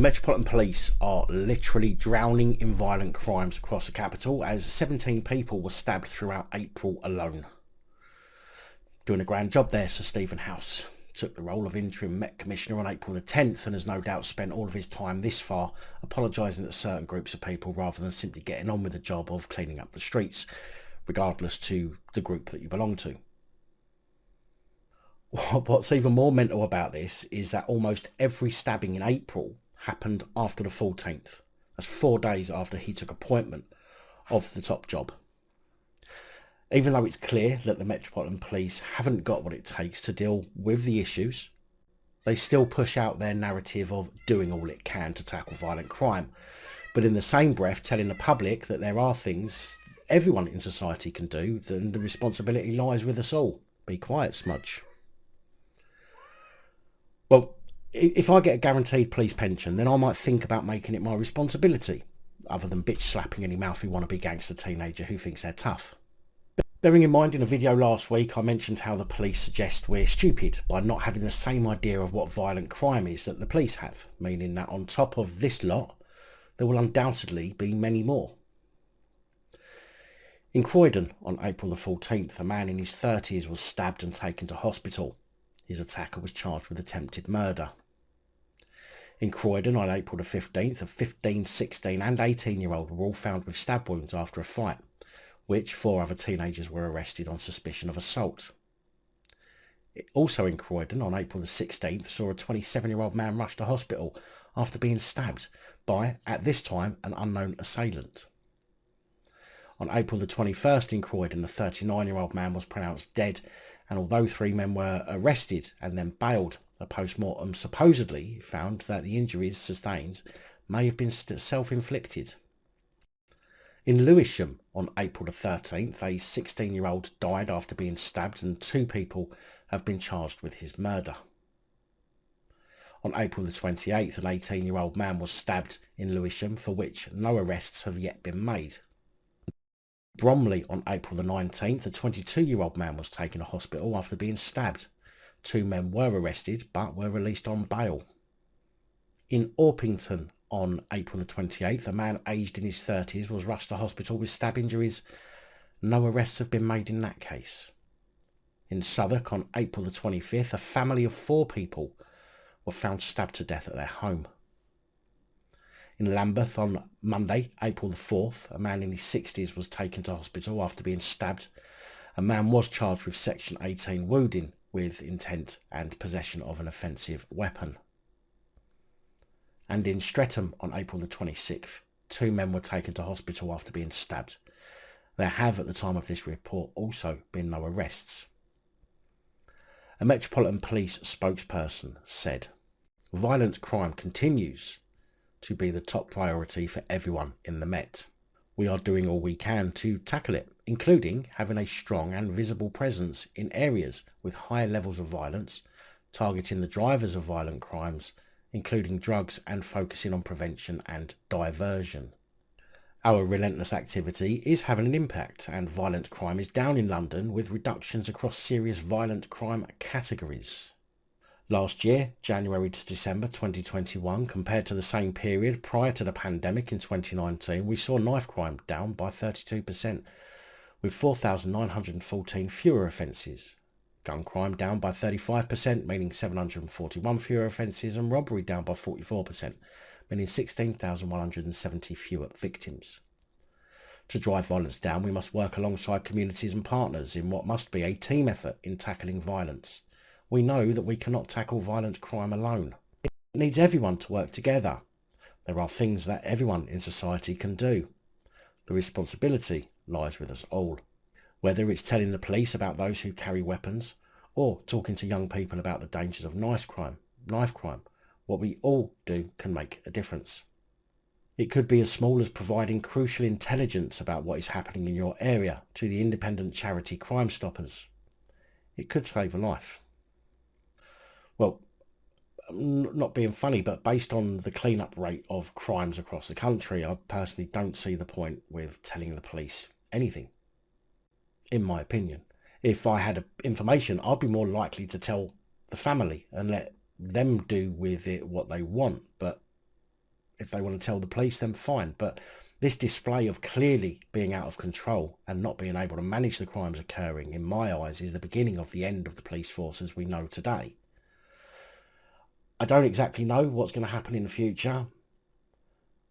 The Metropolitan Police are literally drowning in violent crimes across the capital, as 17 people were stabbed throughout April alone. Doing a grand job there, Sir Stephen House took the role of interim Met Commissioner on April the 10th and has no doubt spent all of his time this far apologising to certain groups of people rather than simply getting on with the job of cleaning up the streets, regardless to the group that you belong to. What's even more mental about this is that almost every stabbing in April happened after the 14th. That's 4 days after he took appointment of the top job. Even though it's clear that the Metropolitan Police haven't got what it takes to deal with the issues, they still push out their narrative of doing all it can to tackle violent crime, but in the same breath telling the public that there are things everyone in society can do, then the responsibility lies with us all. Be quiet, smudge. Well, if I get a guaranteed police pension, then I might think about making it my responsibility, other than bitch slapping any mouthy wannabe gangster teenager who thinks they're tough. Bearing in mind, in a video last week I mentioned how the police suggest we're stupid by not having the same idea of what violent crime is that the police have, meaning that on top of this lot there will undoubtedly be many more. In Croydon on April the 14th, a man in his 30s was stabbed and taken to hospital. His attacker was charged with attempted murder. In Croydon on April the 15th, a 15, 16 and 18-year-old were all found with stab wounds after a fight, which 4 other teenagers were arrested on suspicion of assault. Also in Croydon on April the 16th saw a 27-year-old man rush to hospital after being stabbed by, at this time, an unknown assailant. On April the 21st in Croydon, a 39-year-old man was pronounced dead, and although 3 men were arrested and then bailed, a post-mortem supposedly found that the injuries sustained may have been self-inflicted. In Lewisham on April the 13th, a 16-year-old died after being stabbed and 2 people have been charged with his murder. On April the 28th, an 18-year-old man was stabbed in Lewisham, for which no arrests have yet been made. Bromley on April the 19th, a 22-year-old man was taken to hospital after being stabbed. 2 men were arrested but were released on bail. In Orpington on April the 28th, a man aged in his 30s was rushed to hospital with stab injuries. No arrests have been made in that case. In Southwark on April the 25th, a family of 4 people were found stabbed to death at their home. In Lambeth on Monday, April the 4th, a man in his 60s was taken to hospital after being stabbed. A man was charged with Section 18 wounding with intent and possession of an offensive weapon. And in Streatham on April the 26th, 2 men were taken to hospital after being stabbed. There have, at the time of this report, also been no arrests. A Metropolitan Police spokesperson said, "Violent crime continues to be the top priority for everyone in the Met. We are doing all we can to tackle it, including having a strong and visible presence in areas with high levels of violence, targeting the drivers of violent crimes, including drugs, and focusing on prevention and diversion. Our relentless activity is having an impact, and violent crime is down in London with reductions across serious violent crime categories." Last year, January to December 2021, compared to the same period prior to the pandemic in 2019, we saw knife crime down by 32%, with 4,914 fewer offences. Gun crime down by 35%, meaning 741 fewer offences, and robbery down by 44%, meaning 16,170 fewer victims. To drive violence down, we must work alongside communities and partners in what must be a team effort in tackling violence. We know that we cannot tackle violent crime alone. It needs everyone to work together. There are things that everyone in society can do. The responsibility lies with us all. Whether it's telling the police about those who carry weapons, or talking to young people about the dangers of knife crime, what we all do can make a difference. It could be as small as providing crucial intelligence about what is happening in your area to the independent charity Crime Stoppers. It could save a life. Well, not being funny, but based on the clean-up rate of crimes across the country, I personally don't see the point with telling the police anything, in my opinion. If I had information, I'd be more likely to tell the family and let them do with it what they want. But if they want to tell the police, then fine. But this display of clearly being out of control and not being able to manage the crimes occurring, in my eyes, is the beginning of the end of the police force as we know today. I don't exactly know what's going to happen in the future,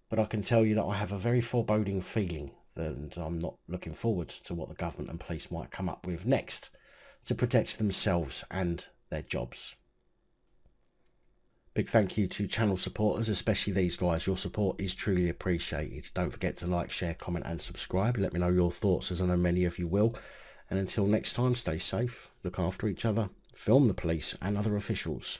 but I can tell you that I have a very foreboding feeling, and I'm not looking forward to what the government and police might come up with next to protect themselves and their jobs. Big thank you to channel supporters, especially these guys. Your support is truly appreciated. Don't forget to like, share, comment and subscribe. Let me know your thoughts, as I know many of you will. And until next time, stay safe, look after each other, film the police and other officials.